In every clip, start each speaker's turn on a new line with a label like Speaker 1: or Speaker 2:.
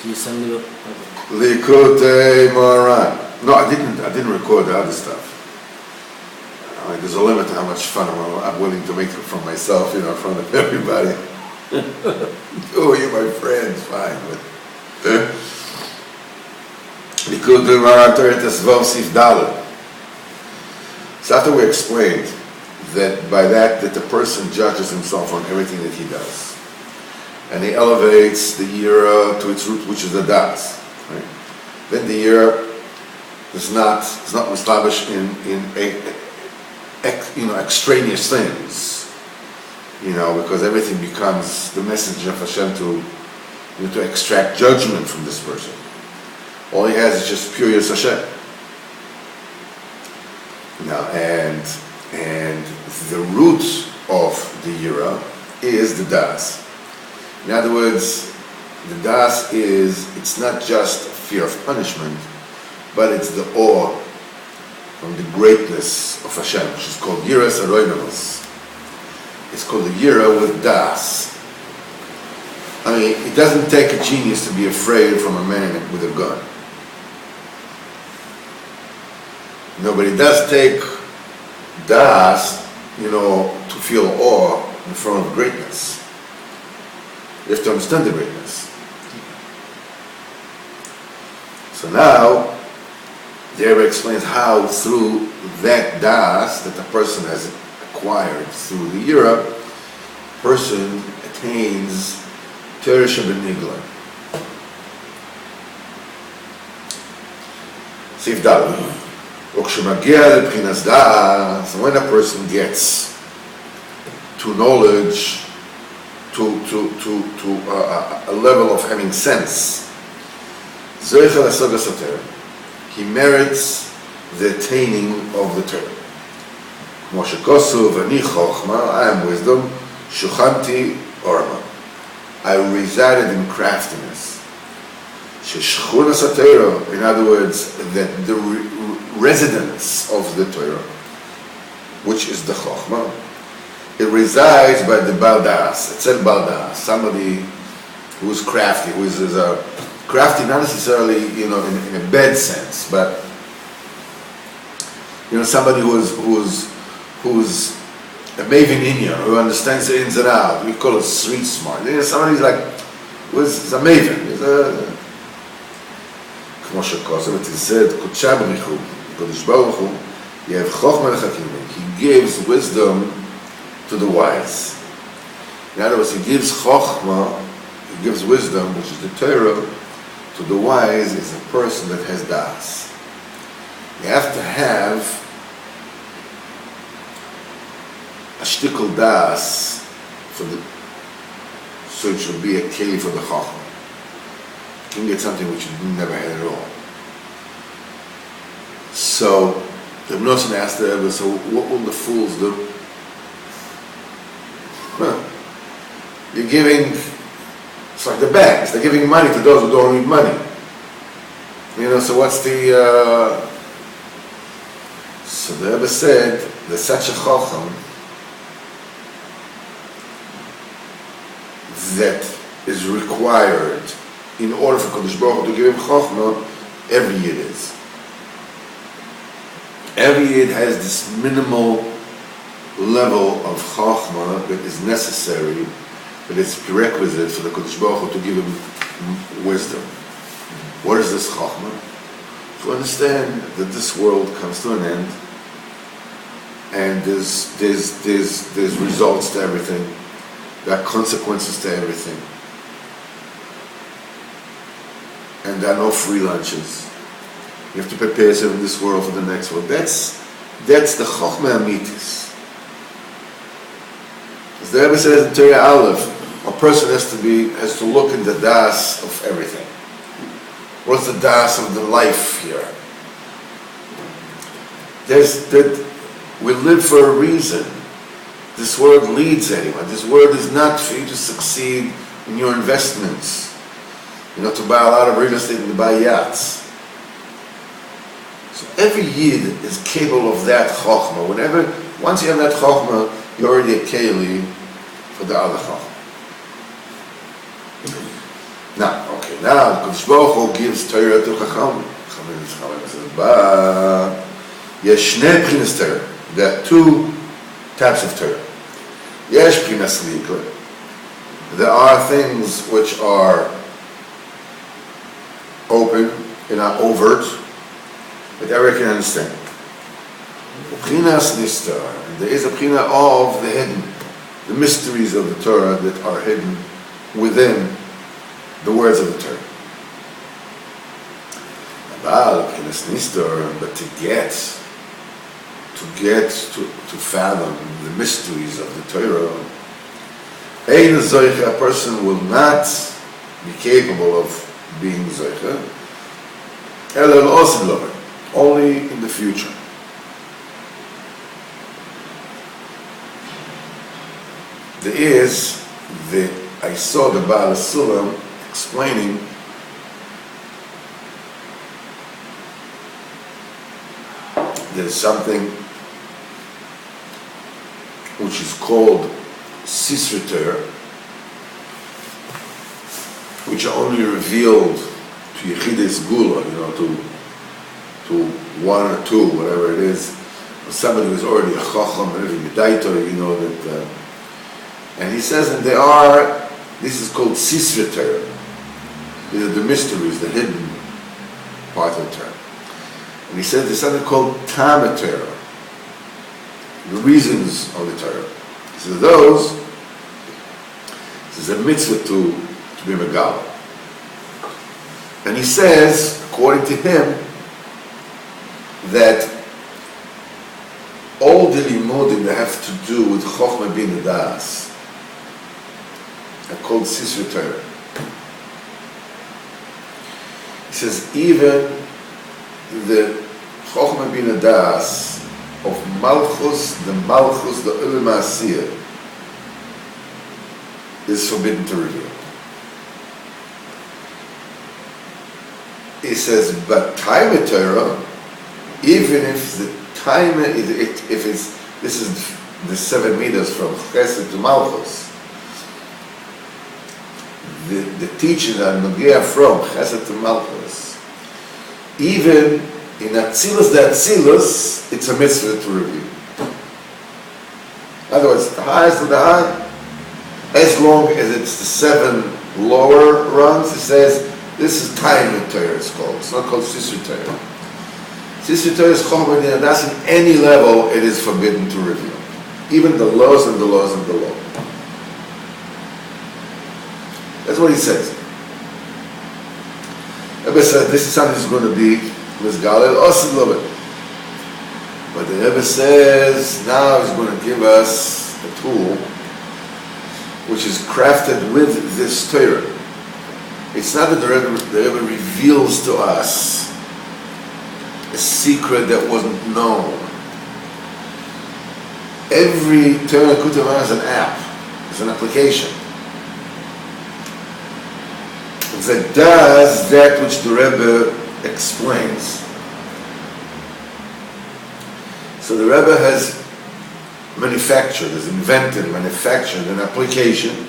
Speaker 1: Can you send me the...
Speaker 2: Likutei Moharan. No, I didn't record the other stuff. There's a limit to how much fun I'm willing to make for myself, in front of everybody. Oh, you're my friend, fine. Likutei Moharan Torah Tesvav Sif Daled. So after we explained that by that the person judges himself on everything that he does, and he elevates the yira to its root, which is the das. Right? Then the yira is not established in extraneous things, because everything becomes the messenger of Hashem to extract judgment from this person. All he has is just pure Yis Hashem. Now, and the root of the yira is the das. In other words, the das it's not just fear of punishment, but it's the awe from the greatness of Hashem, which is called yiras aroinamos. It's called the yira with das. I mean, it doesn't take a genius to be afraid from a man with a gun. But it does take das, to feel awe in front of greatness. You have to understand the greatness. So now, the Rebbe explains how through that das that the person has acquired through the yira, person attains Torah Shebenigla. Sif Daled. So when a person gets to knowledge, to a level of having sense, he merits the attaining of the Torah. I am wisdom, I resided in craftiness. In other words, that the residence of the Torah, which is the Chokhmah, it resides by the Baldas. It's a Baldas, somebody who is crafty, who is crafty not necessarily, in a bad sense, but somebody who's a maven Inyan, who understands the ins and outs. We call it street smart. Somebody's who's a maven. It is said, he gives wisdom to the wise. In other words, he gives chokhmah, he gives wisdom, which is the Torah, to the wise is a person that has das. You have to have a shtickle das so it should be a keli for the chokhmah. You can get something which you never had at all. So the Ibn asked the Rebbe, so what will the fools do? You're giving, it's like the banks, they're giving money to those who don't need money. So what's so the Rebbe said, there's such a chacham that is required in order for Kodesh Baruch Hu to give him chokhmah. Every yid is. Every yid has this minimal level of chokhmah that is necessary, that is prerequisite for the Kodesh Baruch Hu to give him wisdom. What is this chokhmah? To understand that this world comes to an end, and there's results to everything. There are consequences to everything. And there are no free lunches. You have to prepare yourself in this world for the next world. That's the Chokhmah Amitis. As the Rebbe says in Torah Aleph, a person has to look in the das of everything. What's the das of the life here? We live for a reason. This world leads anyone. This world is not for you to succeed in your investments. To buy a lot of real estate and to buy yachts. So every yid is capable of that chokhmah. Once you have that chokhmah, you're already a keli for the other chokhmah. Now, Now, the Kodesh Baruch Hu gives Torah to Chacham. Chacham says, but yesh shnei b'chinas Torah. There are two types of Torah. Yesh b'chinas likutei. There are things which are open and are overt, that everyone can understand. B'chinas nistar. There is a b'china of the hidden, the mysteries of the Torah that are hidden within the words of the Torah. But to fathom the mysteries of the Torah, a person will not be capable of being zoicha, only in the future. I saw the Baal Sulam explaining there's something which is called Sisrater, which are only revealed to Yechides Gula, to one or two, whatever it is, somebody who's already a Chacham, and that, and he says that this is called Sisrater. These are the mysteries, the hidden part of the Torah. And he said there's something called Tama Torah, the reasons of the Torah. So this is a mitzvah to be Megal. And he says, according to him, that all the limudim that have to do with Chochmah Bin Das are called Sisra Torah. He says even the Chochmah Bin Das of Malchus, the Ulam Asiyah, is forbidden to reveal. He says, but time Torah, even if the time, if it's, this is the 7 meters from Chesed to Malchus, the teaching that Nogia from Chesed to Malchus, even in Atzilus the Atzilus, it's a mitzvah to reveal. In other words, the highest of the high, as long as it's the 7 lower rungs, it says, this is time in Torah, it's called. It's not called Sisra Torah. Sisra Torah is Chochmah Bin Das, in any level it is forbidden to reveal. Even the laws and the laws and the law. That's what he says. Rebbe said this is something that's going to be Mizgalel Osid Lovit. But the Rebbe says now he's going to give us a tool which is crafted with this Torah. It's not that the Rebbe reveals to us a secret that wasn't known. Every Torah Likutei Moharan is an app, it's an application that does that which the Rebbe explains. So the Rebbe has manufactured an application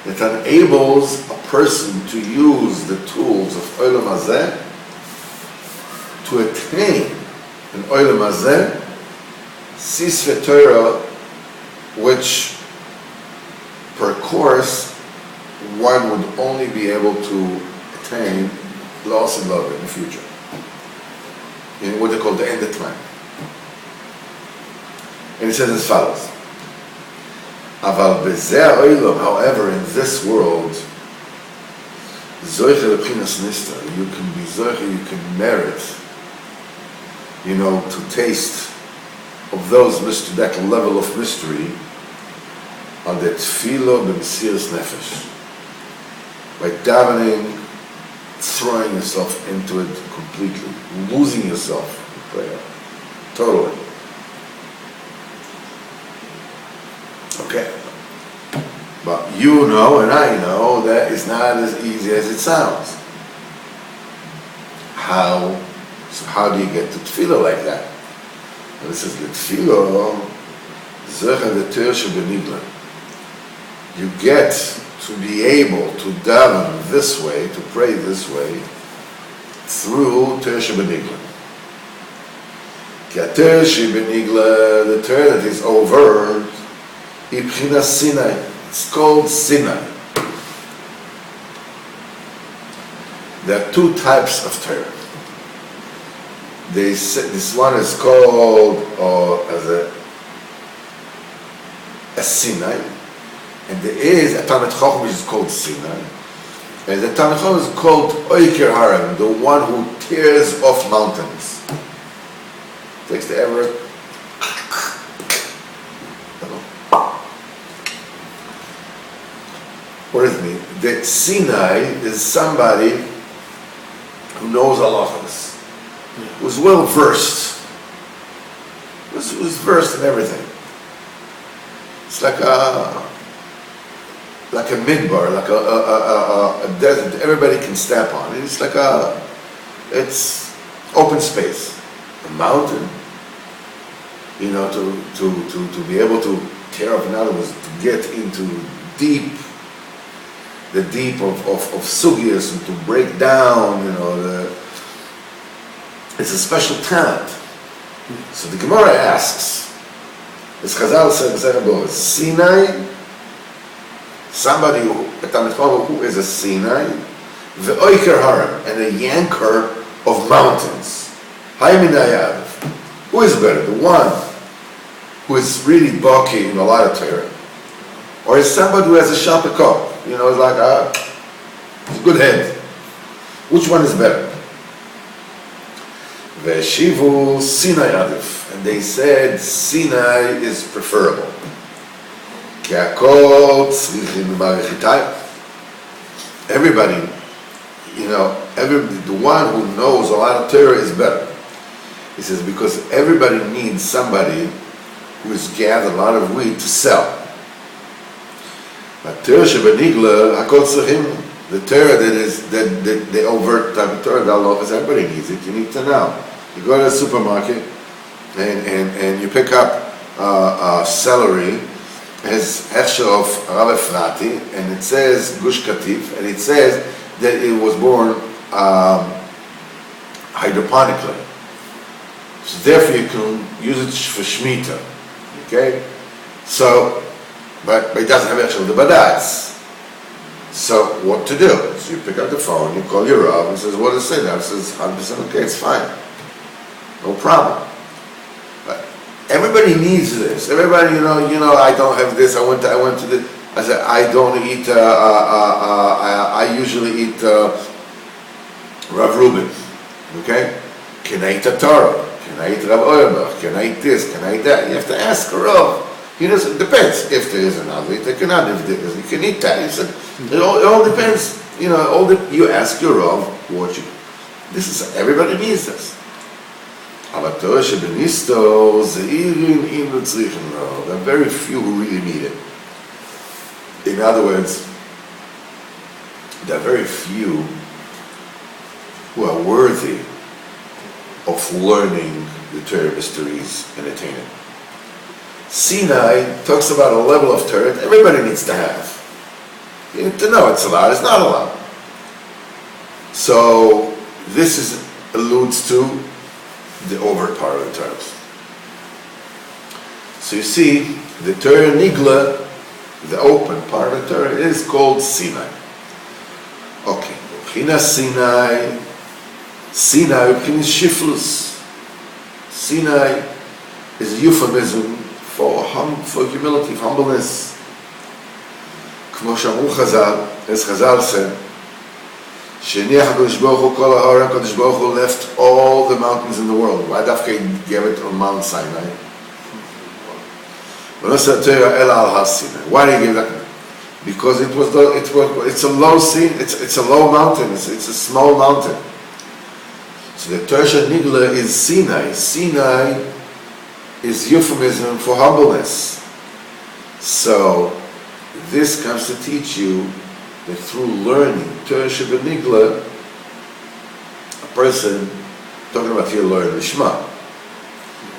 Speaker 2: that enables a person to use the tools of Olam Hazeh to attain in Olam Hazeh Sisra Torah, which per course one would only be able to attain loss and love in the future, in what they call the end of time. And he says as follows: Aval bezeh olam, however, in this world, zoiche lebchinas nista, you can be zoiche, you can merit, to taste of those mystery, that level of mystery, on the tefillah b'mesiras nefesh, by davening, throwing yourself into it completely, losing yourself in prayer, totally. Okay, but you know and I know that it's not as easy as it sounds. How do you get to tefillah like that? And this is the tefillah, zecha the Torah shebenigla. you get to be able to daven this way, to pray this way, through Torah Shebenigla. Torah Shebenigla, the Torah that is over, Ibchina Sinai. It's called Sinai. There are two types of Torah. This one is called as a Sinai, and there is a Talmid Chacham which is called Sinai, and the Talmid Chacham is called Likutei Moharan, the one who tears off mountains. Takes the Everett. What does it mean? The Sinai is somebody who knows halachas, who's well versed, who's versed in everything. It's like a midbar, like a desert everybody can step on. It's like it's open space, a mountain. You know, to be able to tear up, in other words, to get into the deep of sugyas and to break down, you know, it's a special talent. So the Gemara asks, as Chazal said, Sinai, somebody who is a Sinai, Likutei Moharan, and a yanker of mountains. Who is better, the one who is really bulky in a lot of Torah, or is somebody who has a sharper cup? You know, it's like a good head. Which one is better? Veshivu Sinai Adif, and they said Sinai is preferable. Everybody, you know, the one who knows a lot of Torah is better. He says because everybody needs somebody who has gathered a lot of wheat to sell. But Torah Shebenigla, Hakol Tzachim, the Torah that the overt type of Torah, the halachas, everybody needs it. You need to know. You go to the supermarket and you pick up celery, it has Hechsher of Rav Efrati, and it says Gush Katif, and it says that it was born hydroponically. So therefore you can use it for Shemitah. Okay? So, but it doesn't have Hechsher of the Badats. So what to do? So you pick up the phone, you call your Rav, and says, what does it say? Rav says, 100% okay, it's fine. No problem. But everybody needs this. Everybody, you know, I don't have this, I went to this. I said, I don't eat, I usually eat Rav Reuben. Okay? Can I eat a Torah? Can I eat Rav Auerbach? Can I eat this? Can I eat that? You have to ask a Rav. He doesn't, it depends. If there is another, if there cannot, if there is, you can eat that. He said, it all depends. You know, you ask your Rav what you, this is, everybody needs this. There are very few who really need it. In other words, there are very few who are worthy of learning the Torah mysteries and attaining it. Sinai talks about a level of Torah that everybody needs to have. You need to know it's allowed, it's not allowed. So this alludes to the overt part of the Torah. So you see, the Torah Nigla, the open part of the Torah, is called Sinai. Okay, B'china Sinai, B'china Shiflus. Sinai is a euphemism for humility, for humbleness. K'mo she'amru Chazal, as Chazal said, Sheniach HaKadosh Baruch Hu Kol HaHarim, HaKadosh Baruch Hu left all the mountains in the world. Why Dafka he gave it on Mount Sinai? Why did he give that? Because it's a low sea, it's a low mountain, it's a small mountain. So the Torah Nigla is Sinai. Sinai is euphemism for humbleness. So this comes to teach you that through learning Torah Shebenigla, a person, talking about here learn Lishma,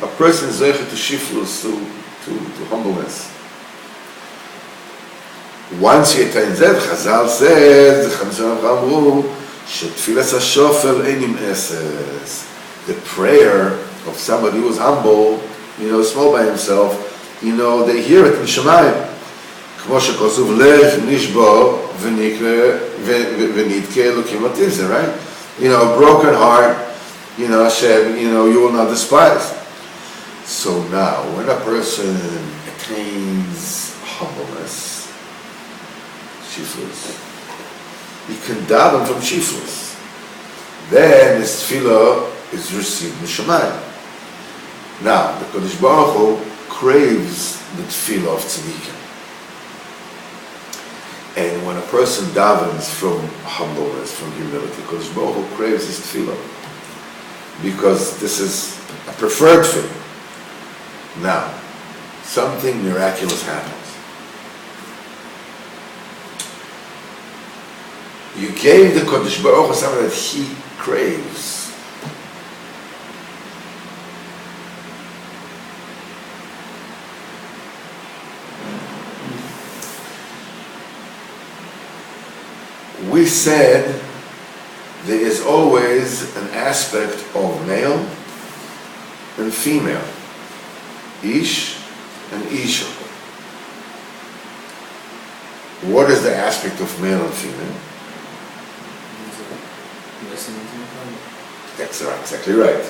Speaker 2: a person is zeichet to shiflus, to humbleness. Once he attains that, Chazal says, the Chamishan Amru, שתפילת השופל אין עם אסס. The prayer of somebody who is humble, small by himself, they hear it in Shemayim. כמו שכתוב, לב נשבור ונתקה אלוקים עתיזה, right? A broken heart, Hashem, you will not despise. So now, when a person attains humbleness, shiflus, he can daven from shiflus. Then his tefillah is received in Shemayim. Now, the Kodesh Baruch Hu craves the tefillah of tzaddikim. And when a person davens from humbleness, from humility, Kodesh Baruch Hu craves his tefillah. Because this is a preferred thing. Now, something miraculous happens. You gave the Kodesh Baruch Hu something that he craves. We said there is always an aspect of male and female, ish and isha. What is the aspect of male and female? That's exactly right.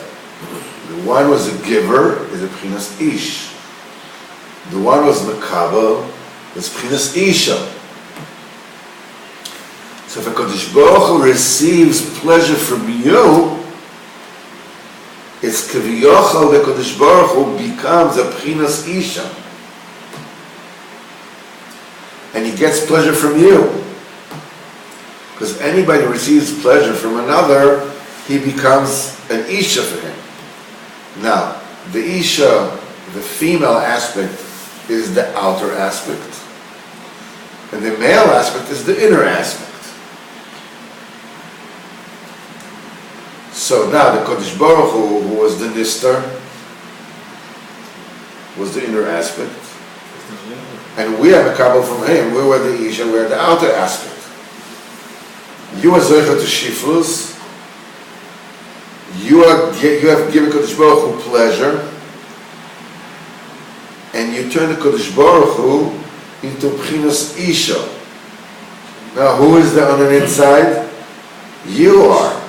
Speaker 2: The one was a giver is a pchinas ish. The one was makabel is pchinas isha. So if a Kodesh Baruch Hu receives pleasure from you, it's kaviyachal the Kodesh Baruch Hu becomes a pchinas isha. And he gets pleasure from you. Because anybody who receives pleasure from another, he becomes an isha for him. Now, the isha, the female aspect, is the outer aspect. And the male aspect is the inner aspect. So now the Kodesh Baruch Hu, who was the Nistar, was the inner aspect. And we have a couple from him. We were the Isha, we are the outer aspect. You are Zoicha to Shiflus. You have given Kodesh Baruch Hu pleasure. And you turn the Kodesh Baruch Hu into Pchinas Isha. Now who is there on the inside? You are.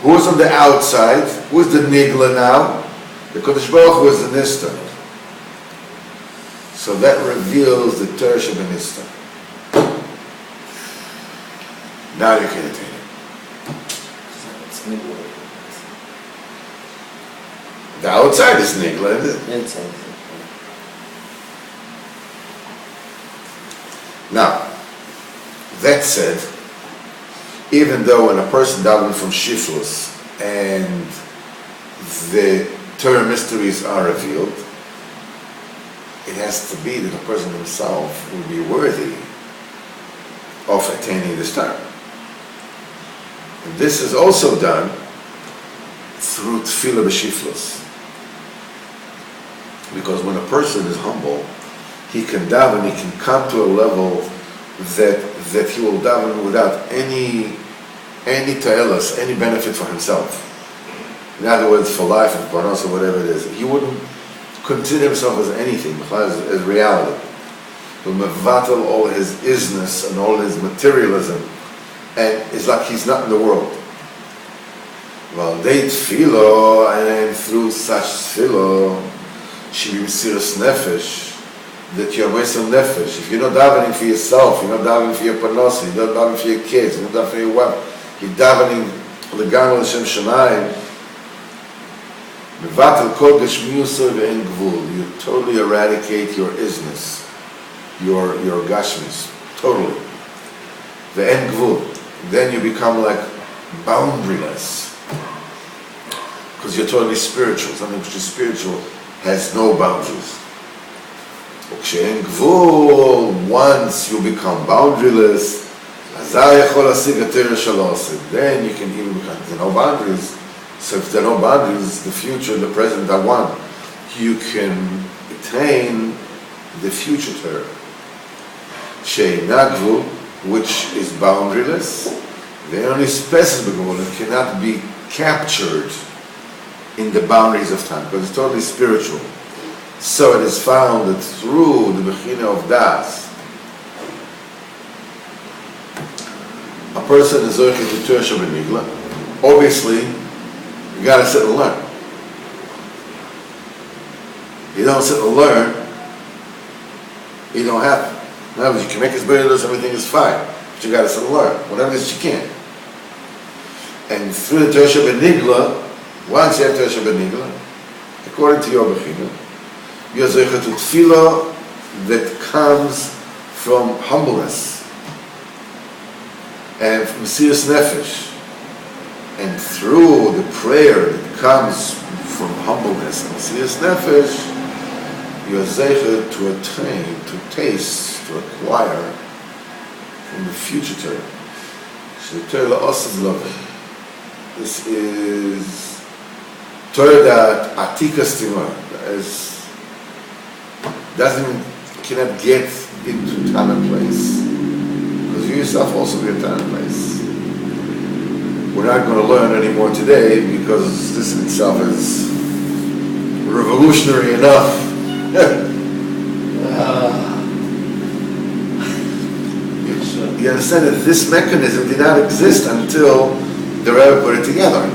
Speaker 2: Who's on the outside? Who's the nigla now? The Kodesh Baruch Hu is the Nistar. So that reveals the Tersh of the Nistar. Now you can attain it. The outside is nigla, isn't it?
Speaker 1: Inside.
Speaker 2: Now, that said, even though when a person davens from shiflus and the Torah mysteries are revealed, it has to be that the person himself will be worthy of attaining this Torah. And this is also done through tefillah b'shiflus. Because when a person is humble, he can daven, he can come to a level that he will daven without any ta'elas, any benefit for himself. In other words, for life and parnas or whatever it is, he wouldn't consider himself as anything, as reality. He will mevatel all his isness and all his materialism, and it's like he's not in the world. Well, they tefillah, and through such tefillah, she be mesiras nefesh, that you're wasting nefesh. If you're not davening for yourself, you're not davening for your parnasa, you're not davening for your kids, you're not davening for your wife, you're davening l'gam l'shem shamayim, mevatel kol geshmiyuso ve'en gvul. You totally eradicate your isness, your gashmis, totally. Ve'en gvul. Then you become like boundaryless, because you're totally spiritual. Something which is spiritual has no boundaries. וכשאין גבול, once you become boundaryless, אזי יכול להשיג התורה שלא עושה. Then you can even become, there are no boundaries. So if there are no boundaries, the future, the present are one. You can attain the future Torah. שאינה גבול, which is boundaryless, ואין ספייסס בגבול, it cannot be captured in the boundaries of time, because it's totally spiritual. So it is found that through the Bechina of Das, a person is zocheh to Torah Shabbat. Obviously, you got to sit and learn. You don't sit and learn, you don't have to. In other words, you can make his beiros, everything is fine, but you got to sit and learn, whatever it is you can. And through the Torah Shabbat, once you have Torah Shabbat, according to your Bechina, you're zocheh to tefillah that comes from humbleness and from serious nefesh. And through the prayer that comes from humbleness and serious nefesh, you're zocheh to attain, to taste, to acquire from the future Torah. So the Torah la'os is loving. This is Torah that atikas tima, cannot get into time and place, because you yourself also be in time and place. We're not going to learn anymore today because this in itself is revolutionary enough. You understand that this mechanism did not exist until the Rebbe put it together.